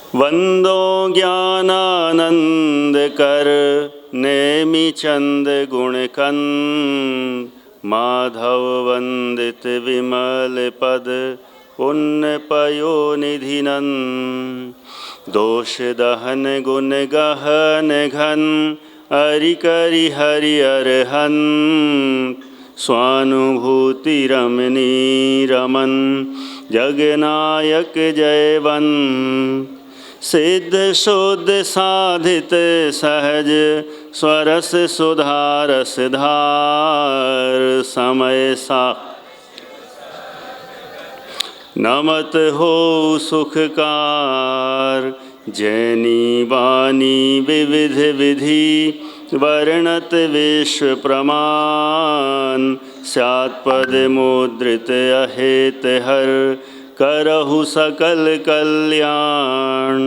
वंदो ज्ञानानंद कर नेमि चंद गुणकंद, माधव वंदित विमल पद पुण्य पयोनिधिनंद। दोष दहन गुण गहन घन, हरि करि हरि अरहंत। स्वानुभूति रमणी रमन, जगनायक जयवंत। सिद्ध शुद्ध साधित सहज, स्वरस सुधारस धार। समय सा नमत हो सुखकार, जैनी वाणी विविध विधि। वर्णत विश्व प्रमाण, स्यात् पद मुद्रित अहेत हर। करहु सकल कल्याण।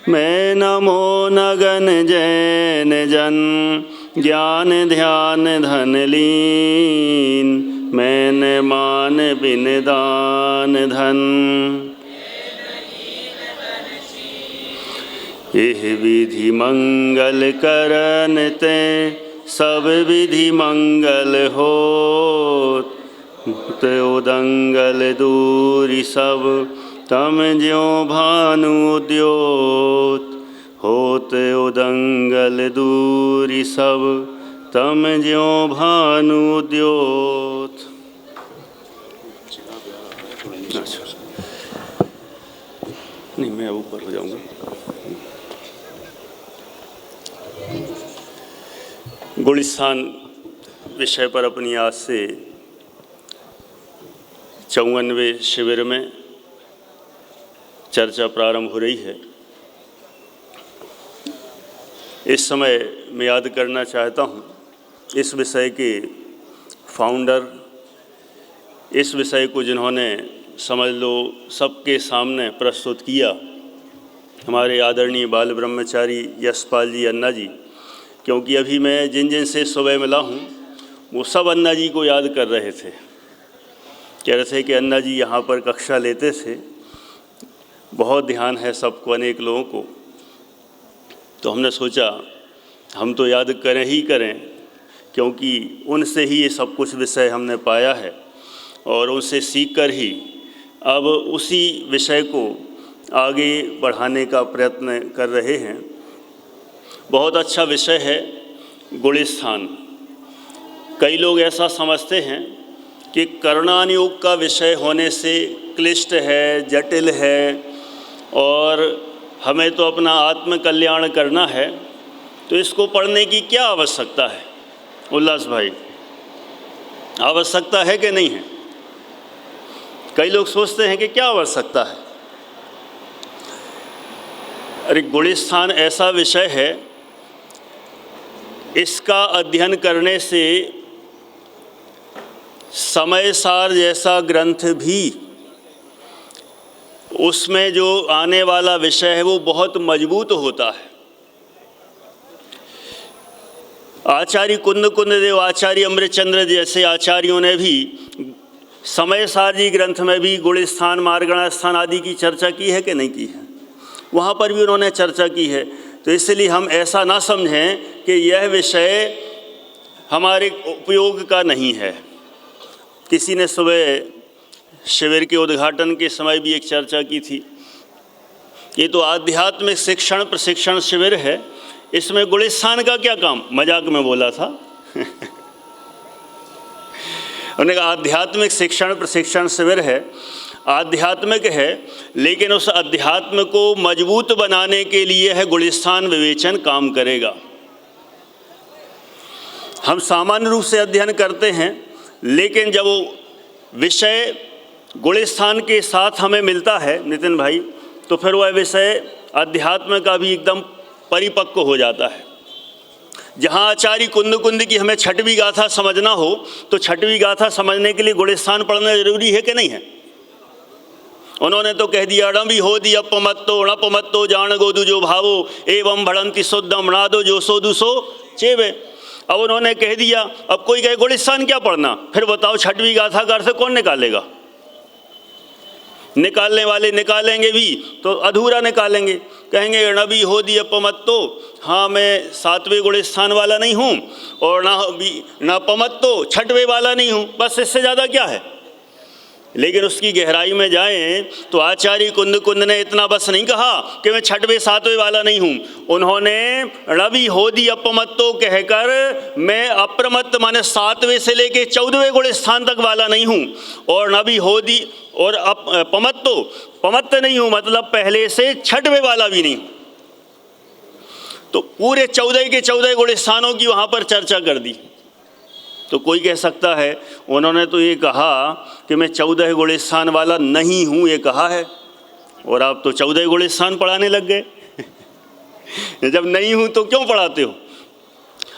मैं नमो नगन जैन जन, ज्ञान ध्यान धन लीन। मैंने मान बिन दान धन, इह विधि मंगल करन ते। सब विधि मंगल होत, ते उदंगल दूरि सब। तम ज्यों भानु उद्योत, होते उदंगल दूरि सब। तम ज्यों भानु उद्योत। नहीं, मैं ऊपर हो जाऊंगा। गुलिस्तान विषय पर अपनी आज से 54वें शिविर में चर्चा प्रारंभ हो रही है। इस समय मैं याद करना चाहता हूँ इस विषय के फाउंडर, इस विषय को जिन्होंने समझ लो सबके सामने प्रस्तुत किया, हमारे आदरणीय बाल ब्रह्मचारी यशपाल जी अन्ना जी। क्योंकि अभी मैं जिन जिन से सुबह मिला हूँ वो सब अन्ना जी को याद कर रहे थे। कह रहे थे कि अन्ना जी यहाँ पर कक्षा लेते थे, बहुत ध्यान है सबको, अनेक लोगों को। तो हमने सोचा हम तो याद करें ही करें, क्योंकि उनसे ही ये सब कुछ विषय हमने पाया है और उनसे सीख कर ही अब उसी विषय को आगे बढ़ाने का प्रयत्न कर रहे हैं। बहुत अच्छा विषय है गुलिस्तान। कई लोग ऐसा समझते हैं कि करणान योग का विषय होने से क्लिष्ट है, जटिल है और हमें तो अपना आत्म कल्याण करना है, तो इसको पढ़ने की क्या आवश्यकता है? उल्लास भाई, आवश्यकता है कि नहीं है? कई लोग सोचते हैं कि क्या आवश्यकता है। अरे गुलिस्तान ऐसा विषय है, इसका अध्ययन करने से समय सार जैसा ग्रंथ भी, उसमें जो आने वाला विषय है वो बहुत मजबूत होता है। आचार्य कुंद देव, आचार्य अमृतचंद्र जैसे आचार्यों ने भी समय सार जी ग्रंथ में भी गुलिस्तान, मार्गणा स्थान आदि की चर्चा की है कि नहीं की है? वहाँ पर भी उन्होंने चर्चा की है। तो इसलिए हम ऐसा ना समझें कि यह विषय हमारे उपयोग का नहीं है। किसी ने सुबह शिविर के उद्घाटन के समय भी एक चर्चा की थी, ये तो आध्यात्मिक शिक्षण प्रशिक्षण शिविर है, इसमें गुलिस्तान का क्या काम? मजाक में बोला था। उन्होंने कहा आध्यात्मिक शिक्षण प्रशिक्षण शिविर है, आध्यात्मिक है, लेकिन उस अध्यात्म को मजबूत बनाने के लिए है गुलिस्तान विवेचन काम करेगा। हम सामान्य रूप से अध्ययन करते हैं, लेकिन जब वो विषय गुलिस्तान के साथ हमें मिलता है नितिन भाई, तो फिर वह विषय अध्यात्म का भी एकदम परिपक्व हो जाता है। जहाँ आचार्य कुंद की हमें छठवीं गाथा समझना हो, तो छठवीं गाथा समझने के लिए गुलिस्तान पढ़ना जरूरी है कि नहीं है? उन्होंने तो कह दिया अड़ंबी हो दी अपमत्तो णपमत्तो जान गोदु जो भावो एवं भड़ंती शुद्धम नादो जो सो दुसो चेवे। अब उन्होंने कह दिया, अब कोई कहे गुलिस्तान क्या पढ़ना, फिर बताओ छठवीं गाथा का अर्थ कौन निकालेगा? निकालने वाले निकालेंगे भी तो अधूरा निकालेंगे, कहेंगे नबी हो दिया पमत्तो, हाँ मैं 7वें गुण स्थान वाला नहीं हूँ और ना पमत्तो 6वें वाला नहीं हूँ, बस इससे ज़्यादा क्या है। लेकिन उसकी गहराई में जाएं तो आचार्य कुंद ने इतना बस नहीं कहा कि मैं 6वें 7वें वाला नहीं हूँ, उन्होंने नबी होदी अपमत्तो कहकर मैं अप्रमत्त माने 7वें से लेके 14वें गुण स्थान तक वाला नहीं हूँ, और नबी होदी और पमत्त नहीं हूँ मतलब पहले से 6वें वाला भी नहीं हूँ। तो पूरे 14 के 14 गुण स्थानों की वहाँ पर चर्चा कर दी। तो कोई कह सकता है उन्होंने तो ये कहा कि मैं 14 गुण स्थान वाला नहीं हूँ, ये कहा है, और आप तो 14 गुण स्थान पढ़ाने लग गए। जब नहीं हूँ तो क्यों पढ़ाते हो?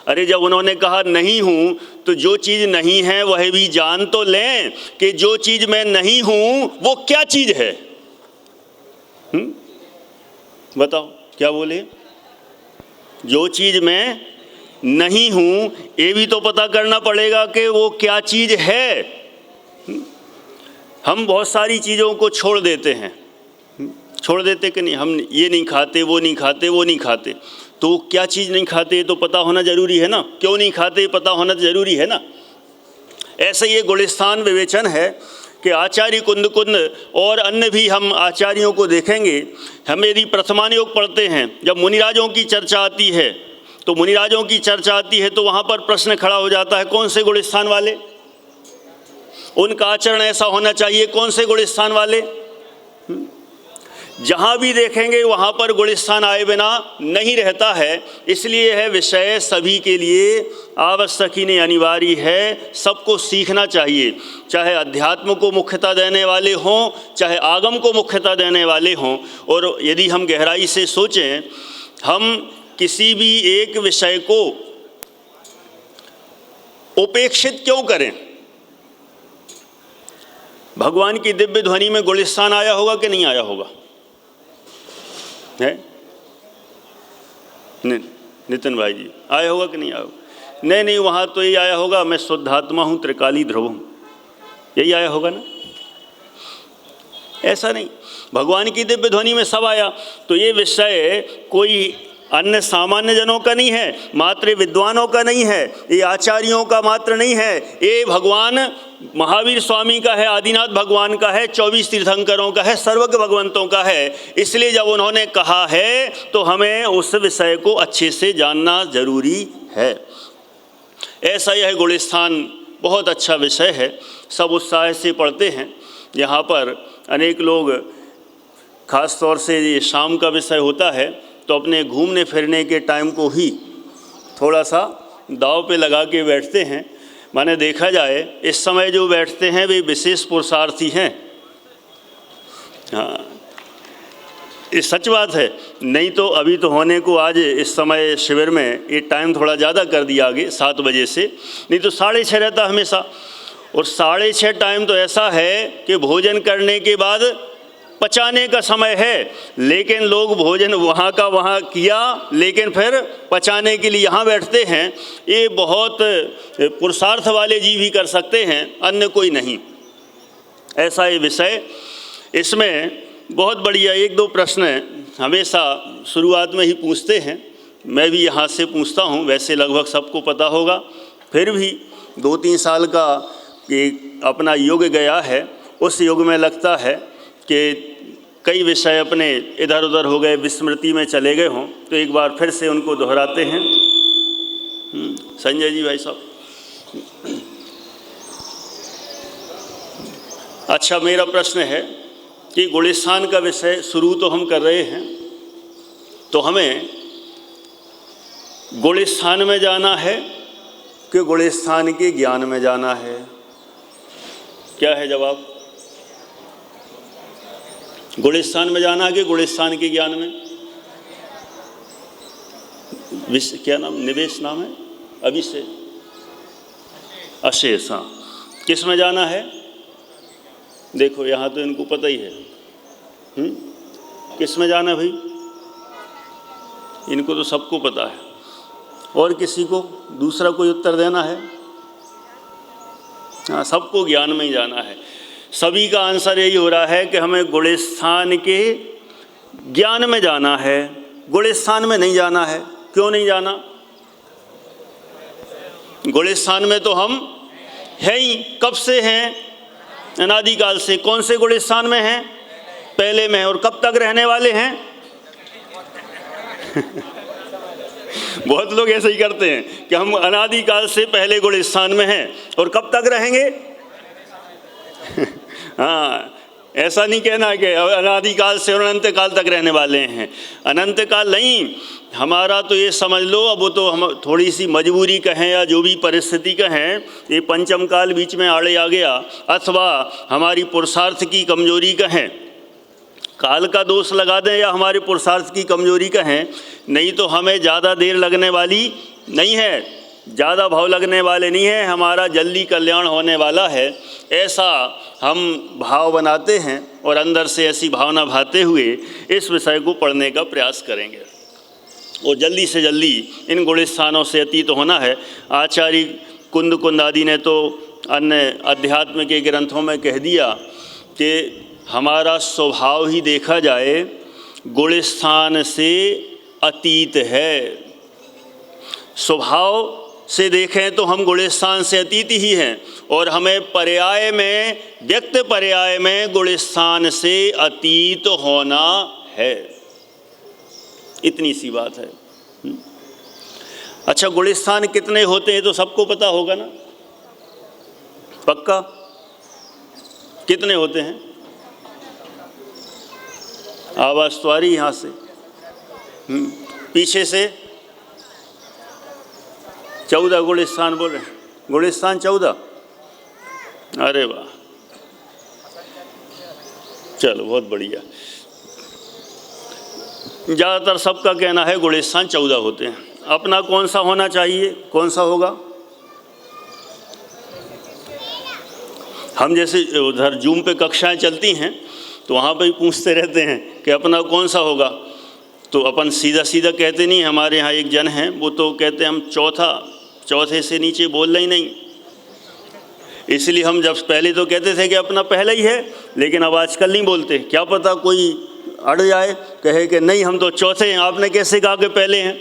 अरे जब उन्होंने कहा नहीं हूँ तो जो चीज़ नहीं है वह भी जान तो लें कि जो चीज़ मैं नहीं हूँ वो क्या चीज़ है। बताओ क्या बोले? जो चीज़ मैं नहीं हूँ ये भी तो पता करना पड़ेगा कि वो क्या चीज़ है। हम बहुत सारी चीज़ों को छोड़ देते हैं, छोड़ देते कि नहीं, हम ये नहीं खाते, वो नहीं खाते, वो नहीं खाते, तो क्या चीज़ नहीं खाते तो पता होना ज़रूरी है ना, क्यों नहीं खाते पता होना ज़रूरी है ना। ऐसे ये गुलिस्तान विवेचन है कि आचार्य कुंद और अन्य भी हम आचार्यों को देखेंगे। हम यदि प्रथमान योग पढ़ते हैं, जब मुनिराजों की चर्चा आती है तो मुनिराजों की चर्चा आती है तो वहाँ पर प्रश्न खड़ा हो जाता है कौन से गुलिस्तान वाले, उनका आचरण ऐसा होना चाहिए, कौन से गुलिस्तान वाले। जहाँ भी देखेंगे वहाँ पर गुलिस्तान आए बिना नहीं रहता है, इसलिए है विषय सभी के लिए आवश्यक ही नहीं अनिवार्य है, सबको सीखना चाहिए, चाहे अध्यात्म को मुख्यता देने वाले हों चाहे आगम को मुख्यता देने वाले हों। और यदि हम गहराई से सोचें, हम किसी भी एक विषय को उपेक्षित क्यों करें? भगवान की दिव्य ध्वनि में गुलिस्तान आया होगा कि नहीं आया होगा? है नितिन भाई जी, आया होगा कि नहीं आया होगा? नहीं, वहाँ तो यही आया होगा मैं शुद्धात्मा हूँ त्रिकाली ध्रुव हूँ, यही आया होगा ना। ऐसा नहीं, भगवान की दिव्य ध्वनि में सब आया। तो ये विषय कोई अन्य सामान्य जनों का नहीं है, मात्र विद्वानों का नहीं है, ये आचार्यों का मात्र नहीं है, ये भगवान महावीर स्वामी का है, आदिनाथ भगवान का है, 24 तीर्थंकरों का है, सर्वज्ञ भगवंतों का है। इसलिए जब उन्होंने कहा है तो हमें उस विषय को अच्छे से जानना जरूरी है। ऐसा यह गुलिस्तान बहुत अच्छा विषय है, सब उत्साह से पढ़ते हैं। यहाँ पर अनेक लोग, खास तौर से ये शाम का विषय होता है तो अपने घूमने फिरने के टाइम को ही थोड़ा सा दाव पे लगा के बैठते हैं। माने देखा जाए इस समय जो बैठते हैं वे विशेष पुरुषार्थी हैं। हाँ, ये सच बात है, नहीं तो अभी तो होने को आज इस समय शिविर में ये टाइम थोड़ा ज़्यादा कर दिया आगे 7 बजे से, नहीं तो 6:30 रहता हमेशा। और 6:30 टाइम तो ऐसा है कि भोजन करने के बाद पचाने का समय है, लेकिन लोग भोजन वहाँ का वहाँ किया लेकिन फिर पचाने के लिए यहाँ बैठते हैं। ये बहुत पुरुषार्थ वाले जीव ही कर सकते हैं, अन्य कोई नहीं। ऐसा ये विषय, इसमें बहुत बढ़िया 1-2 प्रश्न हमेशा शुरुआत में ही पूछते हैं, मैं भी यहाँ से पूछता हूँ, वैसे लगभग सबको पता होगा, फिर भी 2-3 साल का एक अपना युग गया है, उस युग में लगता है कि कई विषय अपने इधर उधर हो गए, विस्मृति में चले गए हों, तो एक बार फिर से उनको दोहराते हैं। संजय जी भाई साहब, अच्छा मेरा प्रश्न है कि गुलिस्तान का विषय शुरू तो हम कर रहे हैं, तो हमें गुलिस्तान में जाना है कि गुलिस्तान के ज्ञान में जाना है? क्या है जवाब? गुलिस्तान में जाना है कि गुलिस्तान के ज्ञान में? क्या नाम, निवेश नाम है, अभिषेक, अशेष। हाँ, किस में जाना है? देखो यहाँ तो इनको पता ही है। किस में जाना है भाई? इनको तो सबको पता है, और किसी को दूसरा कोई उत्तर देना है? हाँ, सबको ज्ञान में ही जाना है। सभी का आंसर यही हो रहा है कि हमें गुलिस्तान के ज्ञान में जाना है, गुलिस्तान में नहीं जाना है। क्यों नहीं जाना? गुलिस्तान में तो हम हैं ही, कब से हैं? अनादिकाल से। कौन से गुलिस्तान में हैं? पहले में। और कब तक रहने वाले हैं? बहुत लोग ऐसे ही करते हैं कि हम अनादिकाल से पहले गुलिस्तान में हैं और कब तक रहेंगे। हाँ, ऐसा नहीं कहना कि अनादिकाल से और अनंत काल तक रहने वाले हैं। अनंत काल नहीं, हमारा तो ये समझ लो, अब वो तो हम थोड़ी सी मजबूरी कहें या जो भी परिस्थिति कहें, ये पंचम काल बीच में आड़े आ गया, अथवा हमारी पुरुषार्थ की कमजोरी कहें, काल का दोष लगा दें या हमारे पुरुषार्थ की कमजोरी कहें, नहीं तो हमें ज़्यादा देर लगने वाली नहीं है, ज़्यादा भाव लगने वाले नहीं हैं, हमारा जल्दी कल्याण होने वाला है, ऐसा हम भाव बनाते हैं और अंदर से ऐसी भावना भाते हुए इस विषय को पढ़ने का प्रयास करेंगे और जल्दी से जल्दी इन गुलिस्तानों से अतीत होना है। आचार्य कुंद आदि ने तो अन्य अध्यात्म के ग्रंथों में कह दिया कि हमारा स्वभाव ही देखा जाए गुलिस्तान से अतीत है। स्वभाव से देखें तो हम गुलिस्तान से अतीत ही हैं और हमें पर्याय में, व्यक्त पर्याय में गुलिस्तान से अतीत होना है। इतनी सी बात है। अच्छा, गुलिस्तान कितने होते हैं तो सबको पता होगा ना? पक्का? कितने होते हैं? आवाज़ तो आ रही यहाँ से, पीछे से 14 गुलिस्तान बोल रहे हैं। गुलिस्तान 14? अरे वाह, चलो बहुत बढ़िया। ज़्यादातर सबका कहना है गुलिस्तान 14 होते हैं। अपना कौन सा होना चाहिए? कौन सा होगा? हम जैसे उधर जूम पे कक्षाएं चलती हैं तो वहाँ पे ही पूछते रहते हैं कि अपना कौन सा होगा, तो अपन सीधा सीधा कहते नहीं। हमारे यहाँ एक जन हैं, वो तो कहते हैं हम चौथे से नीचे बोलना ही नहीं। इसलिए हम जब पहले तो कहते थे कि अपना पहला ही है, लेकिन अब आजकल नहीं बोलते। क्या पता कोई अड़ जाए, कहे कि नहीं हम तो चौथे हैं, आपने कैसे कहा कि पहले हैं?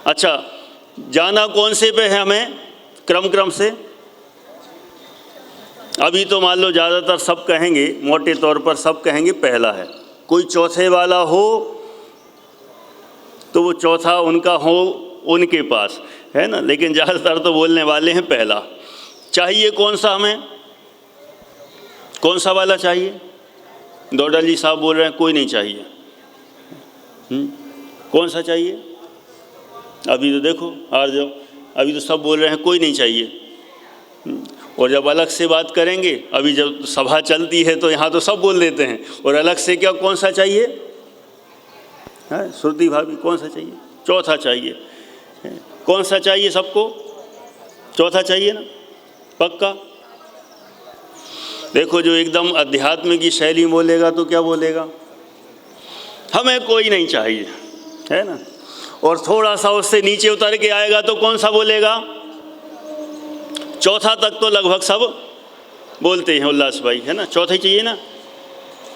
अच्छा, जाना कौन से पे है हमें? क्रम से। अभी तो मान लो ज़्यादातर सब कहेंगे, मोटे तौर पर सब कहेंगे पहला है। कोई चौथे वाला हो तो वो चौथा उनका हो उनके पास, है ना, लेकिन ज़्यादातर तो बोलने वाले हैं पहला। चाहिए कौन सा हमें? कौन सा वाला चाहिए? दौड़ल जी साहब बोल रहे हैं कोई नहीं चाहिए। कौन सा चाहिए? अभी तो देखो हार जाओ, अभी तो सब बोल रहे हैं कोई नहीं चाहिए। और जब अलग से बात करेंगे, अभी जब सभा चलती है तो यहाँ तो सब बोल देते हैं, और अलग से क्या कौन सा चाहिए? है श्रुति भाभी, कौन सा चाहिए? चौथा चाहिए। कौन सा चाहिए सबको? चौथा चाहिए ना? पक्का? देखो, जो एकदम अध्यात्म की शैली बोलेगा तो क्या बोलेगा? हमें कोई नहीं चाहिए, है ना। और थोड़ा सा उससे नीचे उतर के आएगा तो कौन सा बोलेगा? चौथा तक तो लगभग सब बोलते हैं उल्लास भाई, है ना। चौथा ही चाहिए ना?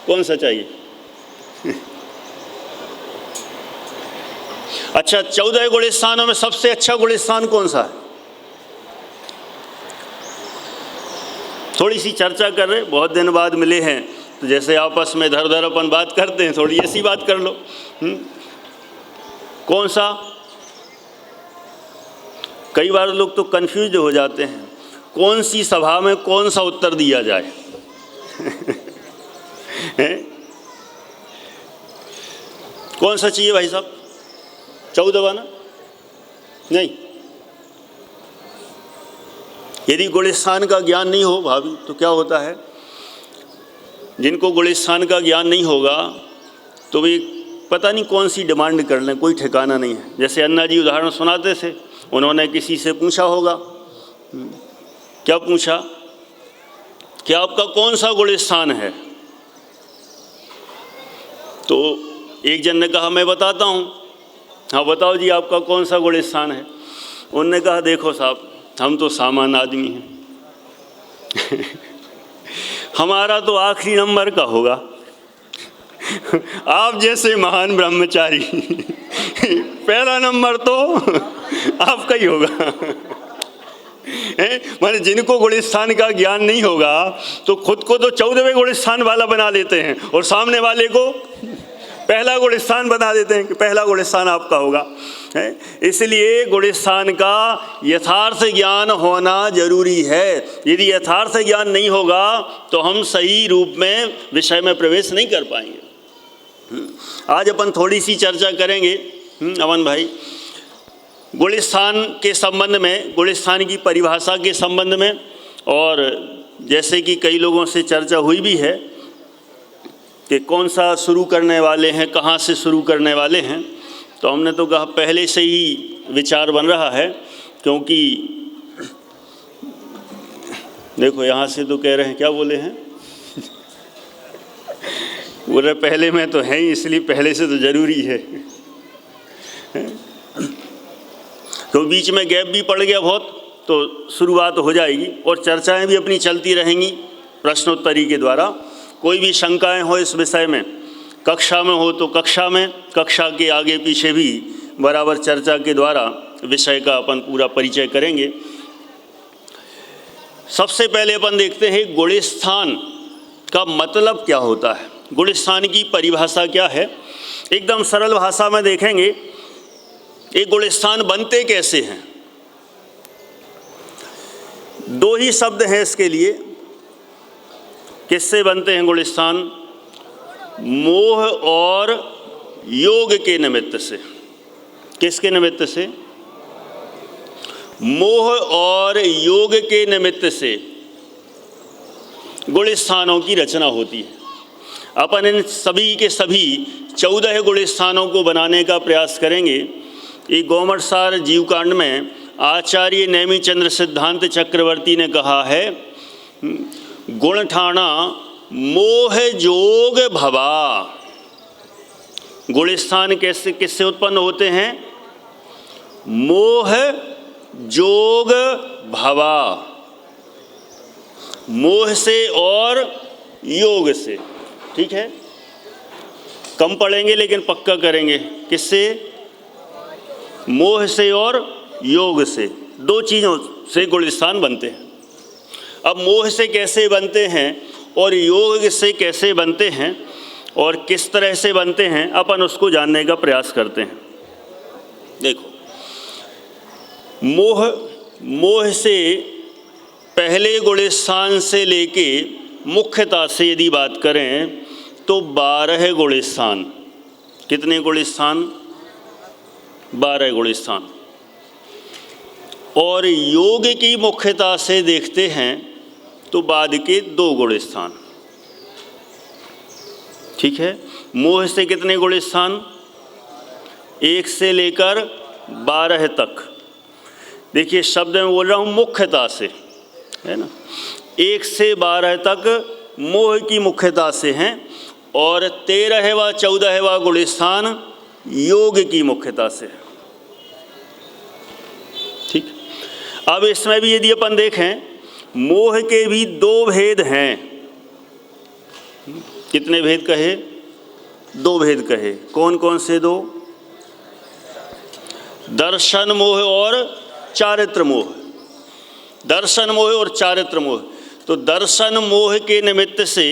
कौन सा चाहिए? अच्छा, 14 गुलिस्तानों में सबसे अच्छा गुलिस्तान कौन सा है? थोड़ी सी चर्चा कर रहे, बहुत दिन बाद मिले हैं तो जैसे आपस में धर धर अपन बात करते हैं, थोड़ी ऐसी बात कर लो। कौन सा? कई बार लोग तो कंफ्यूज हो जाते हैं, कौन सी सभा में कौन सा उत्तर दिया जाए। कौन सा चाहिए भाई साहब? 14वां ना? नहीं, यदि गुलिस्तान का ज्ञान नहीं हो भाभी तो क्या होता है, जिनको गुलिस्तान का ज्ञान नहीं होगा तो वे पता नहीं कौन सी डिमांड कर लें, कोई ठिकाना नहीं है। जैसे अन्ना जी उदाहरण सुनाते थे, उन्होंने किसी से पूछा होगा, क्या पूछा कि आपका कौन सा गुलिस्तान है? तो एक जन ने कहा मैं बताता हूँ। हाँ बताओ जी, आपका कौन सा गुलिस्तान है? उनने कहा देखो साहब, हम तो सामान्य आदमी हैं। हमारा तो आखिरी नंबर का होगा। आप जैसे महान ब्रह्मचारी पहला नंबर तो आपका ही होगा। माने जिनको गुलिस्तान का ज्ञान नहीं होगा तो खुद को तो 14वें गुलिस्तान वाला बना लेते हैं और सामने वाले को पहला गुलिस्तान बना देते हैं कि पहला गुलिस्तान आपका होगा। इसलिए गुलिस्तान का यथार्थ ज्ञान होना जरूरी है। यदि यथार्थ ज्ञान नहीं होगा तो हम सही रूप में विषय में प्रवेश नहीं कर पाएंगे। आज अपन थोड़ी सी चर्चा करेंगे अमन भाई, गुलिस्तान के संबंध में, गुलिस्तान की परिभाषा के संबंध में। और जैसे कि कई लोगों से चर्चा हुई भी है कि कौन सा शुरू करने वाले हैं, कहाँ से शुरू करने वाले हैं, तो हमने तो कहा पहले से ही विचार बन रहा है। क्योंकि देखो यहाँ से तो कह रहे हैं, क्या बोले हैं, बोल रहे पहले में तो है ही, इसलिए पहले से तो ज़रूरी है। तो बीच में गैप भी पड़ गया बहुत, तो शुरुआत हो जाएगी और चर्चाएं भी अपनी चलती रहेंगी प्रश्नोत्तरी के द्वारा। कोई भी शंकाएं हो इस विषय में, कक्षा में हो तो कक्षा में, कक्षा के आगे पीछे भी बराबर चर्चा के द्वारा विषय का अपन पूरा परिचय करेंगे। सबसे पहले अपन देखते हैं गुलिस्तान का मतलब क्या होता है, गुलिस्तान की परिभाषा क्या है। एकदम सरल भाषा में देखेंगे ये गुलिस्तान बनते कैसे हैं। दो ही शब्द हैं इसके लिए। किससे बनते हैं गुलिस्तान? मोह और योग के निमित्त से। किसके निमित्त से? मोह और योग के निमित्त से गुलिस्तानों की रचना होती है। अपन इन सभी के सभी 14 गुलिस्तानों को बनाने का प्रयास करेंगे। ये गोमटसार जीवकांड में आचार्य नेमिचंद्र सिद्धांत चक्रवर्ती ने कहा है, गुण ठाणा मोह जोग भवा। गुलिस्तान कैसे किससे उत्पन्न होते हैं? मोह जोग भवा, मोह से और योग से। ठीक है, कम पढ़ेंगे लेकिन पक्का करेंगे। किससे? मोह से और योग से, दो चीज़ों से गुलिस्तान बनते हैं। अब मोह से कैसे बनते हैं और योग से कैसे बनते हैं और किस तरह से बनते हैं, अपन उसको जानने का प्रयास करते हैं। देखो, मोह से पहले गुलिस्तान से लेके मुख्यता से यदि बात करें तो 12 गुलिस्तान। कितने गुलिस्तान? 12 गुलिस्तान। और योग की मुख्यता से देखते हैं तो बाद के 2 गुलिस्तान। ठीक है, मोह से कितने गुलिस्तान? 1 से लेकर 12 तक। देखिए शब्द में बोल रहा हूँ मुख्यता से, है ना। 1 से 12 तक मोह की मुख्यता से हैं और 13वां 14वां गुलिस्तान योग की मुख्यता से। ठीक, अब इसमें भी यदि अपन देखें, मोह के भी 2 भेद हैं। कितने भेद कहे? 2 भेद कहे। कौन कौन से 2? दर्शन मोह और चारित्र मोह। दर्शन मोह और चारित्र मोह। तो दर्शन मोह के निमित्त से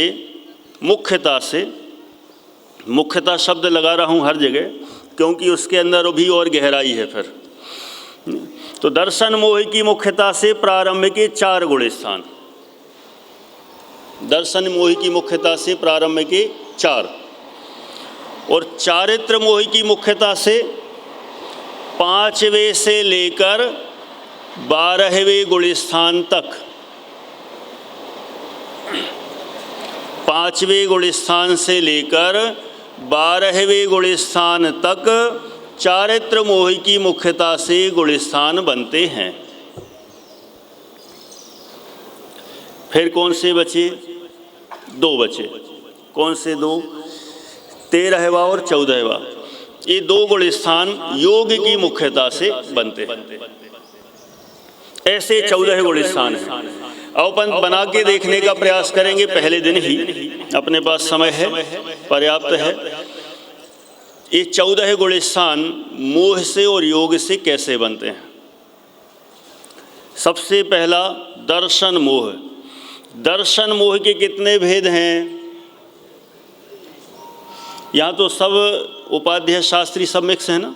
मुख्यता से, मुख्यता शब्द लगा रहा हूँ हर जगह क्योंकि उसके अंदर भी और गहराई है फिर। तो दर्शन मोह की मुख्यता से प्रारंभ के 4 गुलिस्तान। दर्शन मोह की मुख्यता से प्रारंभ के 4 और चारित्र मोह की मुख्यता से 5वें से लेकर 12वें गुलिस्तान तक। 5वें गुलिस्तान से लेकर 12वें गुलिस्तान तक चारित्र मोह की मुख्यता से गुलिस्तान बनते हैं। फिर कौन से बचे? 2 बचे। कौन से 2? 13वां और 14वां। ये 2 गुलिस्तान योग की मुख्यता से बनते हैं। ऐसे 14 गुलिस्तान हैं। अपन बना के देखने का प्रयास करेंगे पहले दिन ही, अपने पास समय है, पर्याप्त है। ये 14 गुलिस्तान मोह से और योग से कैसे बनते हैं। सबसे पहला दर्शन मोह। दर्शन मोह के कितने भेद हैं। यहाँ तो सब उपाध्याय शास्त्री सब मिक्स है ना,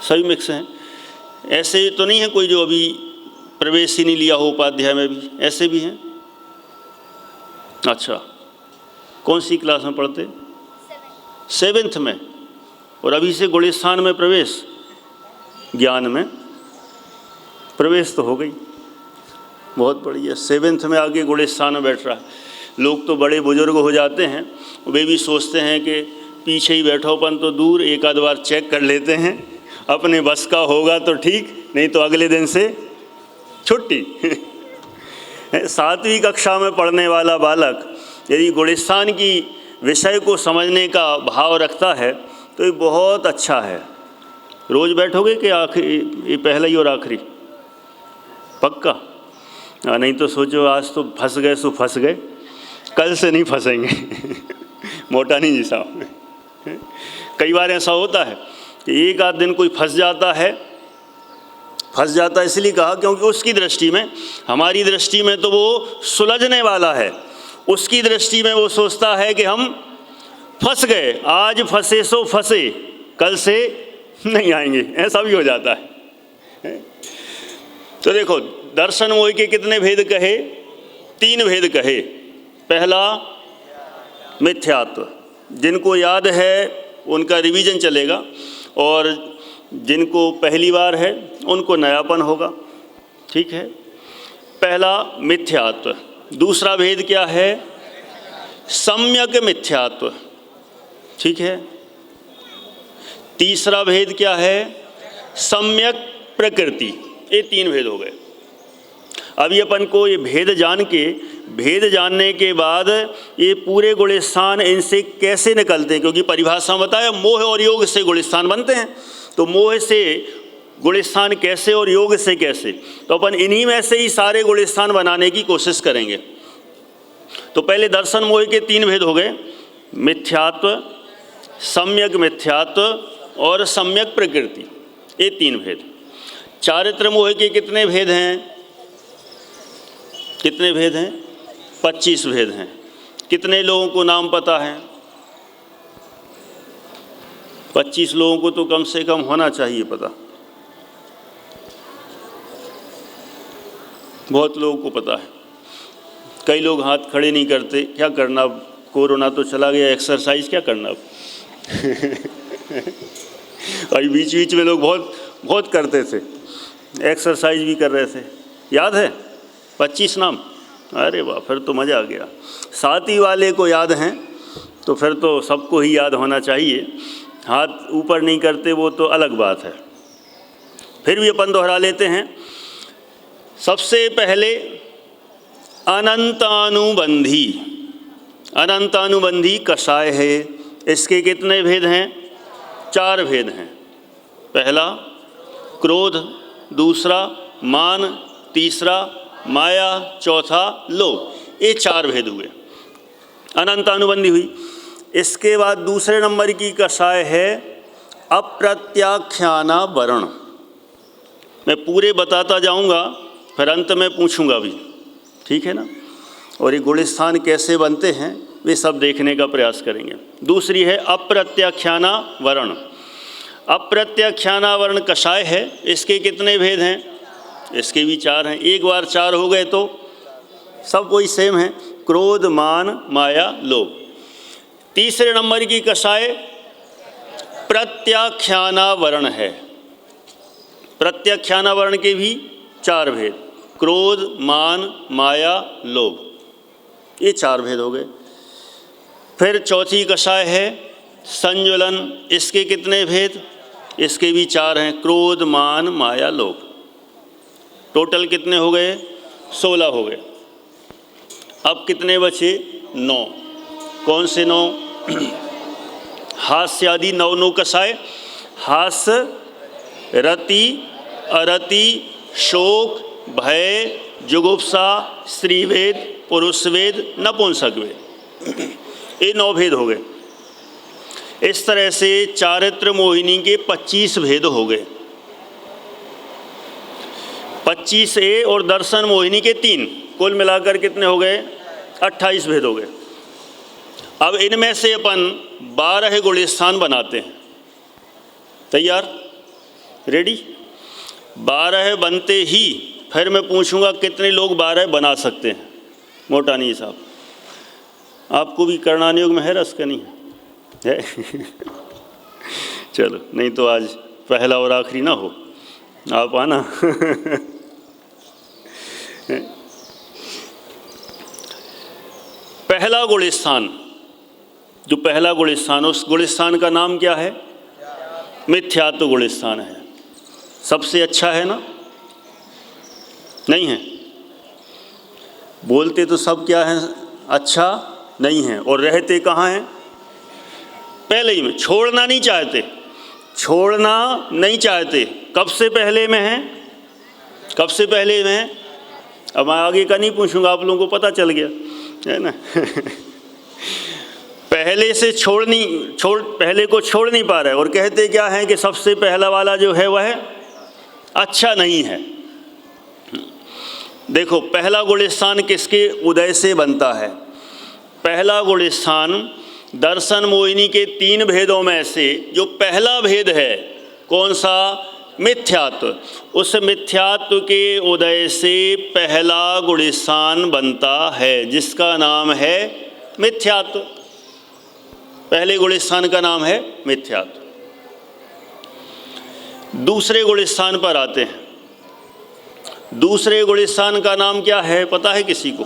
सभी मिक्स हैं। ऐसे तो नहीं है कोई जो अभी प्रवेश ही नहीं लिया हो उपाध्याय में भी, ऐसे भी हैं। अच्छा, कौन सी क्लास में पढ़ते। 7th में, और अभी से गुलिस्तान में प्रवेश, ज्ञान में प्रवेश तो हो गई, बहुत बढ़िया। 7th में आके गुलिस्तान में बैठ रहा है। लोग तो बड़े बुजुर्ग हो जाते हैं, वे भी सोचते हैं कि पीछे ही बैठो, अपन तो दूर एक आध बार चेक कर लेते हैं, अपने बस का होगा तो ठीक, नहीं तो अगले दिन से छुट्टी। 7वीं कक्षा में पढ़ने वाला बालक यदि गुलिस्तान की विषय को समझने का भाव रखता है तो ये बहुत अच्छा है। रोज़ बैठोगे कि आखिरी, ये पहला ही और आखिरी पक्का। नहीं तो सोचो आज तो फंस गए सो फंस गए, कल से नहीं फंसेंगे। मोटा नहीं जी साहब। कई बार ऐसा होता है कि एक आध दिन कोई फंस जाता है इसलिए कहा क्योंकि उसकी दृष्टि में, हमारी दृष्टि में तो वो सुलझने वाला है, उसकी दृष्टि में वो सोचता है कि हम फंस गए, आज फंसे सो फंसे, कल से नहीं आएंगे, ऐसा भी हो जाता है। तो देखो, दर्शन मोह के कितने भेद कहे। 3 भेद कहे। पहला मिथ्यात्व, जिनको याद है उनका रिवीजन चलेगा, और जिनको पहली बार है उनको नयापन होगा, ठीक है। पहला मिथ्यात्व। दूसरा भेद क्या है, सम्यक मिथ्यात्व, ठीक है। तीसरा भेद क्या है, सम्यक प्रकृति। ये 3 भेद हो गए। अभी अपन को ये भेद जानने के बाद ये पूरे गुलिस्तान इनसे कैसे निकलते हैं, क्योंकि परिभाषा बताया मोह और योग से गुलिस्तान बनते हैं। तो मोह से गुलिस्तान कैसे और योग से कैसे, तो अपन इन्हीं में से ही सारे गुलिस्तान बनाने की कोशिश करेंगे। तो पहले दर्शन मोह के 3 भेद हो गए, मिथ्यात्व, सम्यक मिथ्यात्व और सम्यक प्रकृति, ये 3 भेद। चारित्र मोह के कितने भेद हैं। 25 भेद हैं। कितने लोगों को नाम पता है। 25 लोगों को तो कम से कम होना चाहिए पता। बहुत लोगों को पता है, कई लोग हाथ खड़े नहीं करते। क्या करना, अब कोरोना तो चला गया, एक्सरसाइज क्या करना अब। और बीच में लोग बहुत करते थे, एक्सरसाइज भी कर रहे थे, याद है 25 नाम। अरे वाह, फिर तो मज़ा आ गया। 7वीं वाले को याद हैं तो फिर तो सबको ही याद होना चाहिए। हाथ ऊपर नहीं करते वो तो अलग बात है, फिर भी अपन दोहरा लेते हैं। सबसे पहले अनंतानुबंधी। अनंतानुबंधी कषाय है। इसके कितने भेद हैं। 4 भेद हैं। पहला क्रोध, दूसरा मान, तीसरा माया, चौथा लोभ। ये 4 भेद हुए, अनंतानुबंधी हुई। इसके बाद दूसरे नंबर की कषाय है अप्रत्याख्याना वर्ण। मैं पूरे बताता जाऊंगा, फिर अंत में पूछूंगा भी, ठीक है ना। और ये गुलिस्तान कैसे बनते हैं वे सब देखने का प्रयास करेंगे। दूसरी है अप्रत्याख्याना वर्ण। अप्रत्याख्याना वर्ण कषाय है। इसके कितने भेद हैं। इसके भी 4 हैं। एक बार 4 हो गए तो सब वही सेम है, क्रोध, मान, माया, लोभ। तीसरे नंबर की कषाय प्रत्याख्याना वर्ण है। प्रत्याख्याना वर्ण के भी 4 भेद, क्रोध, मान, माया, लोभ। ये 4 भेद हो गए। फिर चौथी कषाय है संज्वलन। इसके कितने भेद। इसके भी 4 हैं, क्रोध, मान, माया, लोभ। टोटल कितने हो गए। 16 हो गए। अब कितने बचे। 9। कौन से 9। हास्य आदि 9 कषाय। हास्य, रति, अरति, शोक, भय, जुगुप्सा, स्त्रीभेद, पुरुषभेद, नपुंसक भेद, ये 9 भेद हो गए। इस तरह से चारित्र मोहिनी के 25 भेद हो गए। 25A और दर्शन मोहिनी के 3, कुल मिलाकर कितने हो गए? 28 भेद हो गए। अब इनमें से अपन 12 गुलिस्तान बनाते हैं। तैयार? रेडी? 12 बनते ही फिर मैं पूछूंगा कितने लोग 12 बना सकते हैं। मोटा नहीं साहब, आपको भी करणाने योग में है रस का नहीं है? चलो, नहीं तो आज पहला और आखिरी ना हो, आप आना। पहला गुलिस्तान, जो पहला गुलिस्तान, उस गुलिस्तान का नाम क्या है? मिथ्यात्व गुलिस्तान है। सबसे अच्छा है ना? नहीं है? बोलते तो सब क्या है? अच्छा नहीं है। और रहते कहाँ हैं? पहले ही में। छोड़ना नहीं चाहते, छोड़ना नहीं चाहते। कब से पहले में है? कब से पहले में है? अब मैं आगे का नहीं पूछूंगा, आप लोगों को पता चल गया है ना। पहले से पहले को छोड़ नहीं पा रहे और कहते क्या है कि सबसे पहला वाला जो है वह अच्छा नहीं है। देखो, पहला गुलिस्तान किसके उदय से बनता है? पहला गुलिस्तान दर्शन मोहिनी के 3 भेदों में से जो पहला भेद है, कौन सा? मिथ्यात्व। उस मिथ्यात्व के उदय से पहला गुलिस्तान बनता है, जिसका नाम है मिथ्यात्व। पहले गुलिस्तान का नाम है मिथ्यात्व। दूसरे गुलिस्तान पर आते हैं। दूसरे गुलिस्तान का नाम क्या है, पता है किसी को?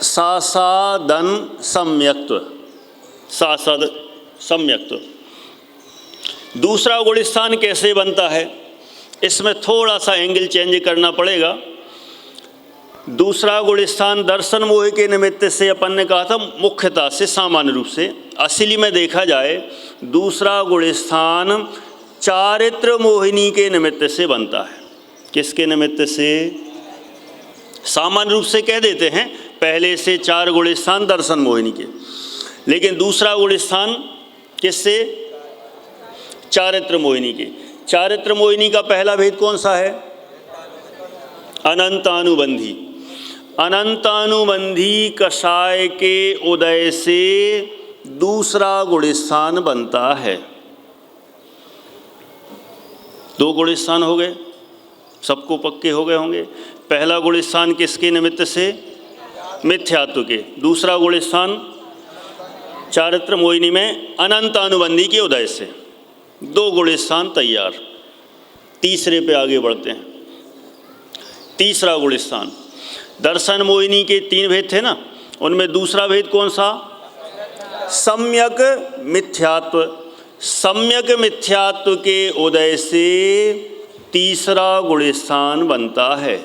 सासादन सम्यक्त्व। सासाद सम्यक्त्व। दूसरा गुलिस्तान कैसे बनता है? इसमें थोड़ा सा एंगल चेंज करना पड़ेगा। दूसरा गुलिस्तान दर्शन मोह के निमित्त से अपन ने कहा था, मुख्यतः से, सामान्य रूप से। असली में देखा जाए दूसरा गुलिस्तान चारित्र मोहिनी के निमित्त से बनता है। किसके निमित्त से? सामान्य रूप से कह देते हैं पहले से 4 गुलिस्तान दर्शन मोहिनी के, लेकिन दूसरा गुलिस्तान किससे? चारित्र मोहिनी के। चारित्र मोहिनी का पहला भेद कौन सा है? अनंतानुबंधी। अनंतानुबंधी कषाय के उदय से दूसरा गुलिस्तान बनता है। 2 गुलिस्तान हो गए, सबको पक्के हो गए होंगे। पहला गुलिस्तान किसके निमित्त से? मिथ्यात्व के। दूसरा गुलिस्तान चारित्र मोहिनी में अनंतानुबंधी के उदय से। 2 गुलिस्तान तैयार। तीसरे पे आगे बढ़ते हैं। तीसरा गुलिस्तान दर्शन मोहिनी के 3 भेद थे ना, उनमें दूसरा भेद कौन सा? सम्यक मिथ्यात्व। सम्यक मिथ्यात्व के उदय से तीसरा गुलिस्तान बनता है।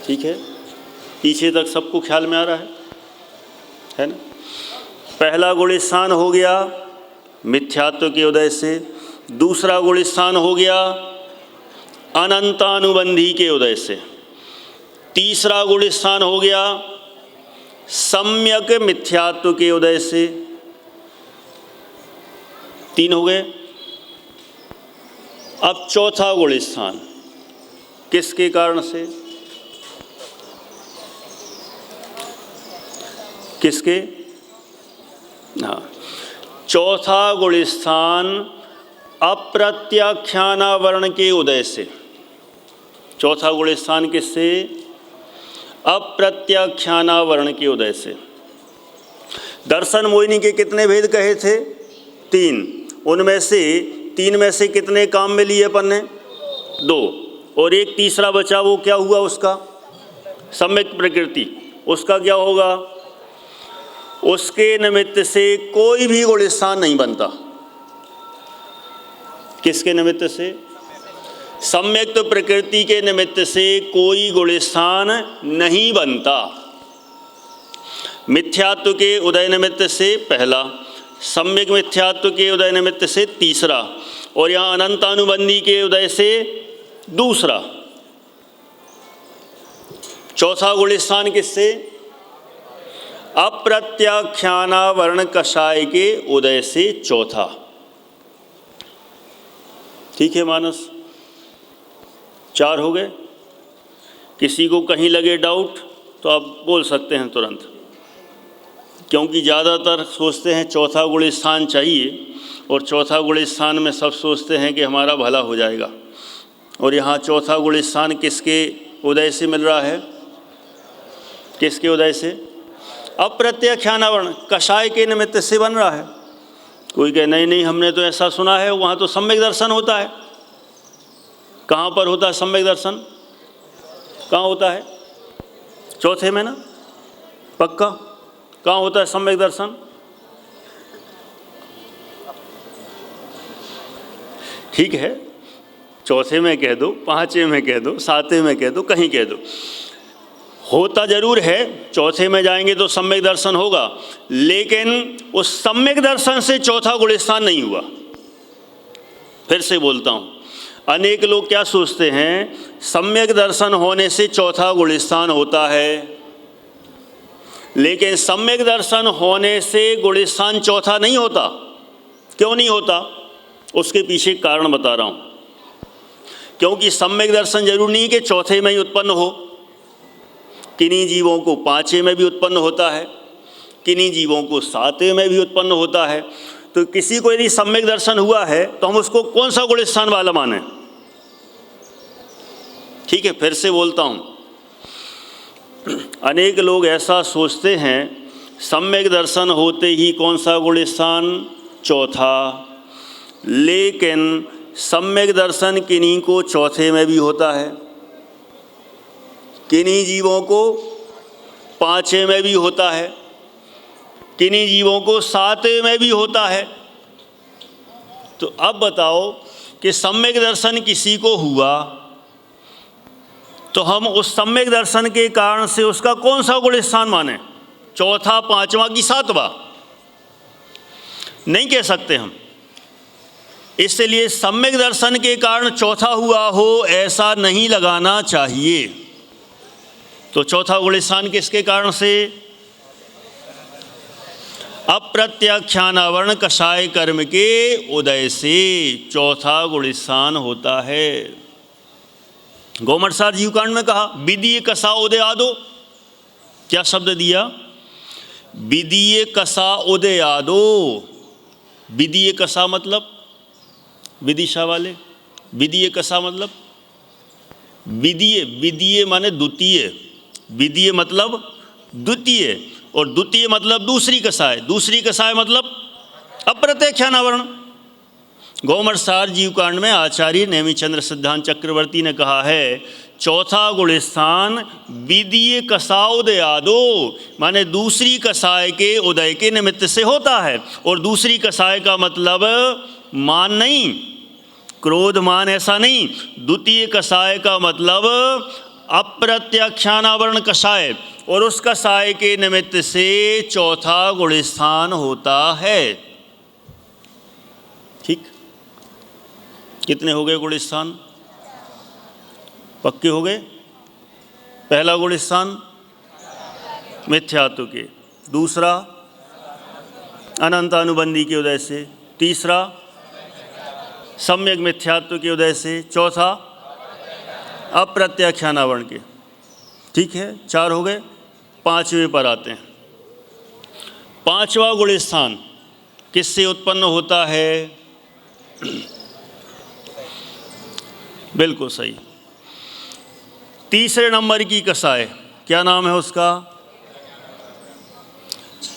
ठीक है? पीछे तक सबको ख्याल में आ रहा है ना? पहला गुलिस्तान हो गया मिथ्यात्व के उदय से। दूसरा गुलिस्तान हो गया अनंतानुबंधी के उदय से। तीसरा गुलिस्तान हो गया सम्यक मिथ्यात्व के उदय से। 3 हो गए। अब चौथा गुलिस्तान किसके कारण से? किसके? हाँ, चौथा गुलिस्तान अप्रत्याख्यानावरण के उदय से। चौथा गुलिस्तान किससे? अप्रत्याख्यानावरण के उदय से। दर्शन मोहिनी के कितने भेद कहे थे? 3। उनमें से 3 में से कितने काम में लिए अपन ने? 2। और एक तीसरा बचा, वो क्या हुआ उसका? सम्यक प्रकृति। उसका क्या होगा? उसके निमित्त से कोई भी गुलिस्तान नहीं बनता। किसके निमित्त से? सम्यक प्रकृति के निमित्त से कोई गुलिस्तान नहीं बनता। मिथ्यात्व के उदय निमित्त से पहला, सम्यक मिथ्यात्व के उदय निमित्त से तीसरा, और यहाँ अनंतानुबंधी के उदय से दूसरा। चौथा गुणस्थान किससे? अप्रत्याख्यानावरण कषाय के उदय से चौथा। ठीक है मानस, 4 हो गए। किसी को कहीं लगे डाउट तो आप बोल सकते हैं तुरंत, क्योंकि ज़्यादातर सोचते हैं चौथा गुणस्थान चाहिए, और चौथा गुणस्थान में सब सोचते हैं कि हमारा भला हो जाएगा। और यहाँ चौथा गुणस्थान किसके उदय से मिल रहा है? किसके उदय से? अप्रत्याख्यानावरण कषाय के निमित्त से बन रहा है। कोई कहे नहीं नहीं, हमने तो ऐसा सुना है वहाँ तो सम्यक दर्शन होता है। कहाँ पर होता है सम्यक दर्शन? कहाँ होता है? चौथे में ना, पक्का? कहाँ होता है सम्यक दर्शन? ठीक है, चौथे में कह दो, 5वें में कह दो, 7वें में कह दो, कहीं कह दो, होता जरूर है। चौथे में जाएंगे तो सम्यक दर्शन होगा, लेकिन उस सम्यक दर्शन से चौथा गुणस्थान नहीं हुआ। फिर से बोलता हूँ, अनेक लोग क्या सोचते हैं, सम्यक दर्शन होने से चौथा गुणस्थान होता है, लेकिन सम्यक दर्शन होने से गुणस्थान चौथा नहीं होता। क्यों नहीं होता? उसके पीछे कारण बता रहा हूँ। क्योंकि सम्यक दर्शन जरूर नहीं कि चौथे में ही उत्पन्न हो। किन्हीं जीवों को 5वें में भी उत्पन्न होता है, किन्हीं जीवों को 7वें में भी उत्पन्न होता है। तो किसी को यदि सम्यक दर्शन हुआ है तो हम उसको कौन सा गुणस्थान वाला माने? ठीक है, फिर से बोलता हूँ, अनेक लोग ऐसा सोचते हैं सम्यक दर्शन होते ही कौन सा गुणस्थान? चौथा। लेकिन सम्यक दर्शन किन्हीं को चौथे में भी होता है, किन्हीं जीवों को 5वें में भी होता है, किन्हीं जीवों को 7वें में भी होता है। तो अब बताओ कि सम्यक दर्शन किसी को हुआ तो हम उस सम्यक दर्शन के कारण से उसका कौन सा गुणस्थान माने? चौथा, 5वां कि 7वां? नहीं कह सकते हम। इसलिए सम्यक दर्शन के कारण चौथा हुआ हो ऐसा नहीं लगाना चाहिए। तो चौथा गुणस्थान किसके कारण से? अप्रत्याख्यानावरण कषाय कर्म के उदय से चौथा गुणस्थान होता है। गौमठसार जीवकांड में कहा विदीय कसा उदय आदो। क्या शब्द दिया? विदीय कसा उदय आदो। विदीय कसा मतलब विदिशा वाले, विदीय कसा मतलब विदीय, विदीय माने द्वितीय, विदीय मतलब द्वितीय, और द्वितीय मतलब दूसरी कसाय, दूसरी कसाय मतलब अप्रत्याख्यानावरण। गौमठसार जीवकांड में आचार्य नेमिचंद्र सिद्धांत चक्रवर्ती ने कहा है चौथा गुणस्थान विदीय कसा उदय आदो, माने दूसरी कसाय के उदय के निमित्त से होता है। और दूसरी कसाय का मतलब मान नहीं, क्रोध मान ऐसा नहीं। द्वितीय कसाय का मतलब अप्रत्याख्यानावरण कसाय, और उस कसाय के निमित्त से चौथा गुणस्थान होता है। ठीक, कितने हो गए गुणस्थान? पक्के हो गए। पहला गुणस्थान मिथ्यात्व के, दूसरा अनंत अनुबंधी के उदय से, तीसरा सम्यक मिथ्यात्व के उदय से, चौथा अप्रत्याख्यानावरण के। ठीक है, 4 हो गए। 5वें पर आते हैं। 5वां गुणस्थान किससे उत्पन्न होता है? बिल्कुल सही, तीसरे नंबर की कसाय, क्या नाम है उसका?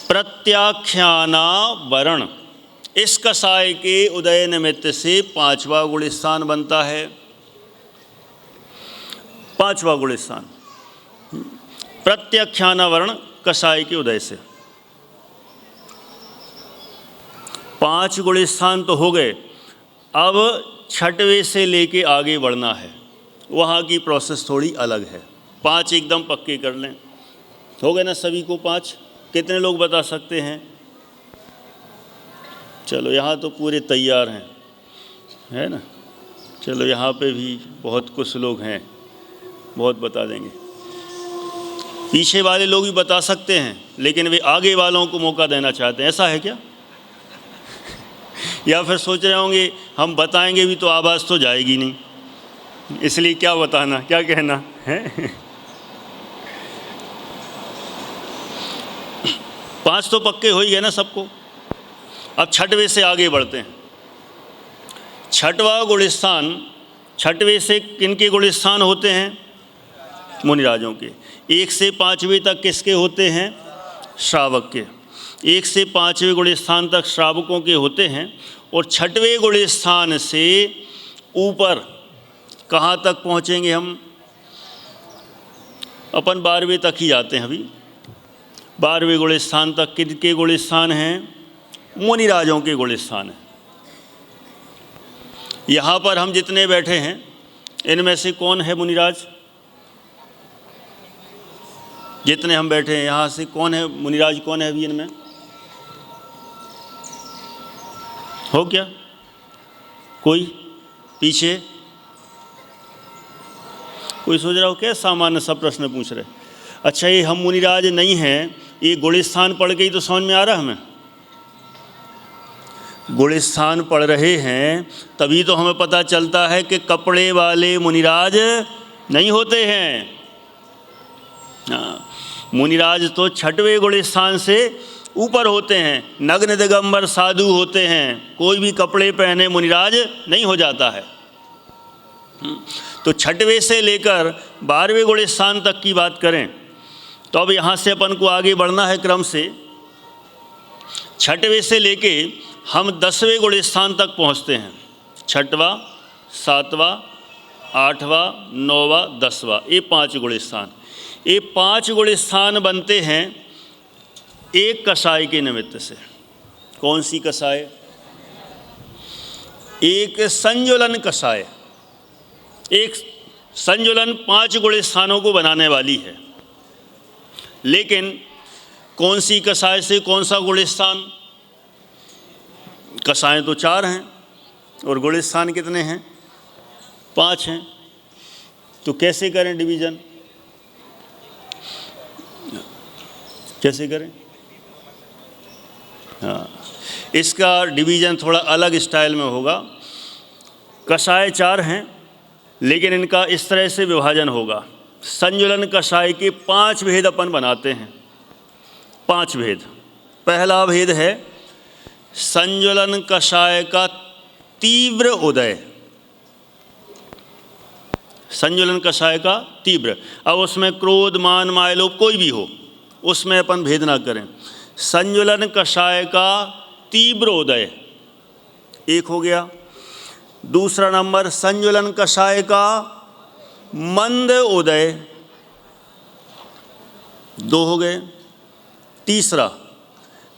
प्रत्याख्यानावरण। इस कसाय के उदय निमित्त से 5वां गुणस्थान बनता है। 5वां गुणस्थान प्रत्याख्यानावरण कसाय के उदय से। 5 गुणस्थान तो हो गए। अब 6वें से लेके आगे बढ़ना है, वहाँ की प्रोसेस थोड़ी अलग है। 5 एकदम पक्के कर लें। हो गए ना सभी को 5? कितने लोग बता सकते हैं? चलो, यहाँ तो पूरे तैयार हैं। है ना। चलो यहाँ पे भी बहुत कुछ लोग हैं, बहुत बता देंगे। पीछे वाले लोग भी बता सकते हैं, लेकिन वे आगे वालों को मौका देना चाहते हैं। ऐसा है क्या? या फिर सोच रहे होंगे हम बताएंगे भी तो आवाज़ तो जाएगी नहीं, इसलिए क्या बताना, क्या कहना है। 5 तो पक्के हो ही गए ना सबको। अब छठवें से आगे बढ़ते हैं। छठवां गुलिस्तान, छठवें से किनके गुलिस्तान होते हैं? मुनिराजों के। 1 से 5वें तक किसके होते हैं? श्रावक के। 1 से 5वें गुलिस्तान तक श्रावकों के होते हैं। और छठवें गुलिस्तान से ऊपर कहाँ तक पहुँचेंगे हम? अपन 12वें तक ही जाते हैं अभी। 12वें गुलिस्तान तक किनके गुलिस्तान हैं? मुनिराजों के गुलिस्तान हैं। यहाँ पर हम जितने बैठे हैं इनमें से कौन है मुनिराज? जितने हम बैठे हैं यहाँ से कौन है मुनिराज? कौन है अभी इनमें? हो क्या कोई पीछे? कोई सोच रहा हो क्या सामान्य सा प्रश्न पूछ रहे? अच्छा, ये हम मुनिराज नहीं हैं, ये गुलिस्तान पढ़ के ही तो समझ में आ रहा है हमें। गुलिस्तान पढ़ रहे हैं तभी तो हमें पता चलता है कि कपड़े वाले मुनिराज नहीं होते हैं। मुनिराज तो छठवें गुलिस्तान से ऊपर होते हैं, नग्न दिगंबर साधु होते हैं, कोई भी कपड़े पहने मुनिराज नहीं हो जाता है। तो छठवें से लेकर 12वें गुलिस्तान तक की बात करें तो अब यहाँ से अपन को आगे बढ़ना है क्रम से। छठवें से लेके हम 10वें गुलिस्तान तक पहुँचते हैं। 6वां, 7वां, 8वां, 9वां, 10वां, ये 5 गुलिस्तान। ये 5 गुलिस्तान बनते हैं एक कसाय के निमित्त से। कौन सी कसाय? एक संजुलन कसाय। एक संजुलन 5 गुलिस्तानों को बनाने वाली है। लेकिन कौन सी कसाय से कौन सा गुलिस्तान? कसाएं तो 4 हैं और गुलिस्तान कितने हैं? 5 हैं। तो कैसे करें डिवीज़न? कैसे करें? हाँ, इसका डिवीज़न थोड़ा अलग स्टाइल में होगा। कसाय 4 हैं लेकिन इनका इस तरह से विभाजन होगा। संजुलन कसाय के 5 भेद अपन बनाते हैं। 5 भेद। पहला भेद है संजुलन कसाय का तीव्र उदय। संजुलन कसाय का तीव्र, अब उसमें क्रोध, मान, माय, लोभ कोई भी हो, उसमें अपन भेद ना करें। संजुलन कसाय का तीव्र उदय एक हो गया। दूसरा नंबर संजुलन कसाय का मंद उदय 2 हो गए। तीसरा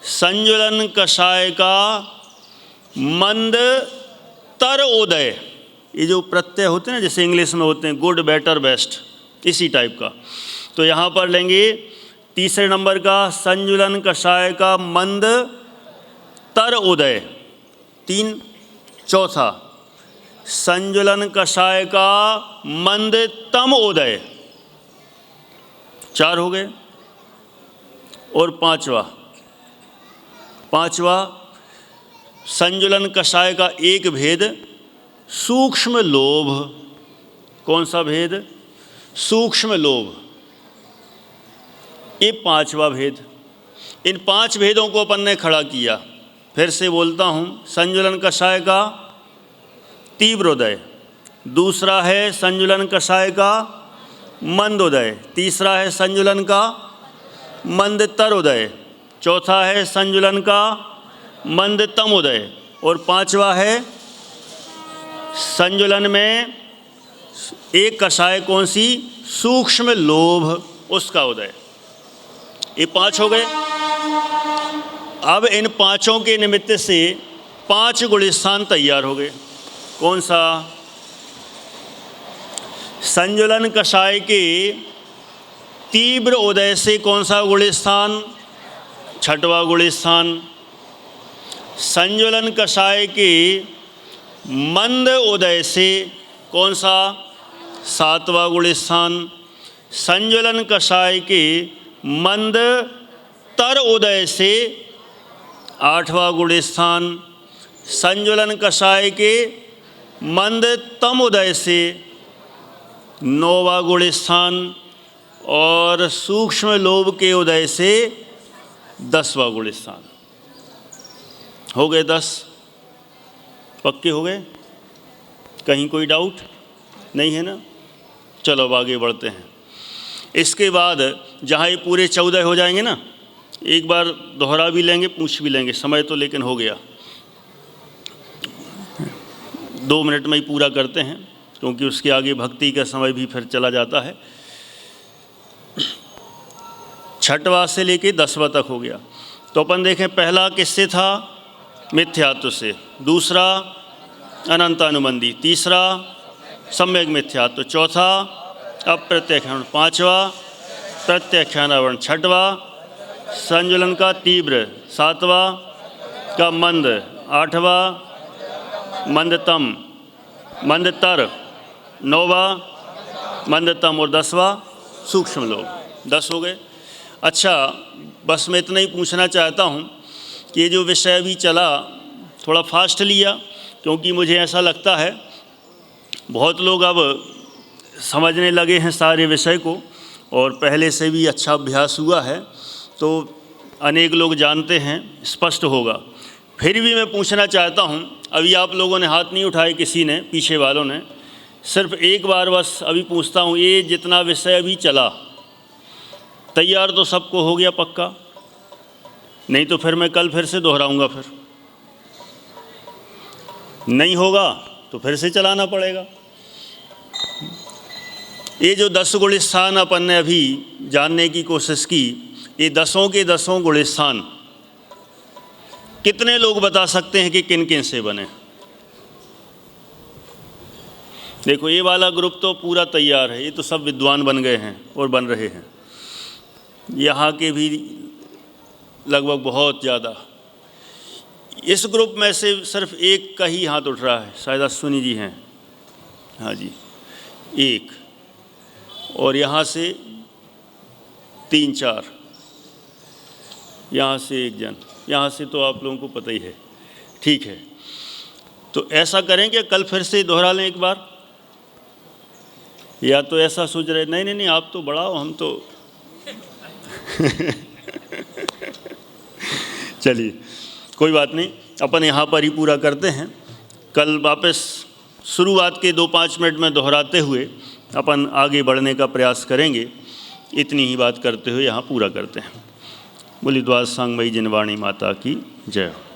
संजुलन कसाय का मंद तर उदय। ये जो प्रत्यय होते हैं ना, जैसे इंग्लिश में होते हैं गुड, बेटर, बेस्ट, इसी टाइप का। तो यहाँ पर लेंगे तीसरे नंबर का संजुलन कसाय का मंद तर उदय 3। चौथा संजुलन कसाय का मंद तम उदय 4 हो गए। और पांचवा संजुलन कसाय का एक भेद सूक्ष्म लोभ। कौन सा भेद? सूक्ष्म लोभ। ये 5वां भेद। इन 5 भेदों को अपन ने खड़ा किया। फिर से बोलता हूँ, संजुलन कसाय का तीव्र उदय, दूसरा है संजुलन कसाय का मंद उदय, तीसरा है संजुलन का मंद तर उदय, चौथा है संजुलन का मंद तम उदय, और 5वां है संजुलन में एक कसाय कौन सी? सूक्ष्म लोभ, उसका उदय। ये 5 हो गए। अब इन 5 के निमित्त से 5 गुलिस्तान तैयार हो गए। कौन सा? संजुलन कसाय के तीव्र उदय से कौन सा गुलिस्तान? 6वां गुलिस्तान। संजुलन कसाय के मंद उदय से, कौन सा? 7वां गुण स्थान। संज्वलन कषाय के मंद तर उदय से 8वां गुण स्थान। संज्वलन कषाय के मंद तम उदय से 9वां गुण स्थान। और सूक्ष्म लोभ के उदय से 10वां गुण स्थान। हो गए 10? पक्के हो गए? कहीं कोई डाउट नहीं है ना? चलो अब आगे बढ़ते हैं। इसके बाद जहाँ ये पूरे 14 हो जाएंगे ना, एक बार दोहरा भी लेंगे, पूछ भी लेंगे, समय तो लेकिन हो गया। 2 मिनट में ही पूरा करते हैं, क्योंकि उसके आगे भक्ति का समय भी फिर चला जाता है। 6वां से लेके 10वां तक हो गया। तो अपन देखें, पहला किससे था? मिथ्यात्व से। दूसरा अनंतानुबंधी। तीसरा सम्यक मिथ्यात्व। चौथा अप्रत्याख्यान। 5वां प्रत्याख्यानावरण। 6वां संज्वलन का तीव्र। 7वां का मंद। 8वां मंदतम मंदतर। 9वां मंदतम और 10वां सूक्ष्म लोभ। 10 हो गए। अच्छा, बस मैं इतना ही पूछना चाहता हूँ कि ये जो विषय अभी चला थोड़ा फास्ट लिया, क्योंकि मुझे ऐसा लगता है बहुत लोग अब समझने लगे हैं सारे विषय को, और पहले से भी अच्छा अभ्यास हुआ है, तो अनेक लोग जानते हैं, स्पष्ट होगा। फिर भी मैं पूछना चाहता हूँ, अभी आप लोगों ने हाथ नहीं उठाए, किसी ने, पीछे वालों ने, सिर्फ एक बार बस अभी पूछता हूँ, ये जितना विषय अभी चला तैयार तो सबको हो गया पक्का? नहीं तो फिर मैं कल फिर से दोहराऊंगा। फिर नहीं होगा तो फिर से चलाना पड़ेगा। ये जो 10 गुण स्थान अपन ने अभी जानने की कोशिश की, ये 10 के 10 गुण स्थान कितने लोग बता सकते हैं कि किन किन से बने? देखो, ये वाला ग्रुप तो पूरा तैयार है, ये तो सब विद्वान बन गए हैं और बन रहे हैं। यहाँ के भी लगभग बहुत ज़्यादा। इस ग्रुप में से सिर्फ एक का ही हाथ उठ रहा है, शायद अश्विनी जी हैं। हाँ जी, एक। और यहाँ से 3-4, यहाँ से 1 जन, यहाँ से तो आप लोगों को पता ही है। ठीक है, तो ऐसा करें कि कल फिर से दोहरा लें एक बार, या तो ऐसा सोच रहे नहीं नहीं नहीं आप तो बढ़ाओ, हम तो चलिए कोई बात नहीं, अपन यहाँ पर ही पूरा करते हैं। कल वापस शुरुआत के 2-5 मिनट में दोहराते हुए अपन आगे बढ़ने का प्रयास करेंगे। इतनी ही बात करते हुए यहाँ पूरा करते हैं। बोली द्वादशांगमयी जिनवाणी माता की जय हो।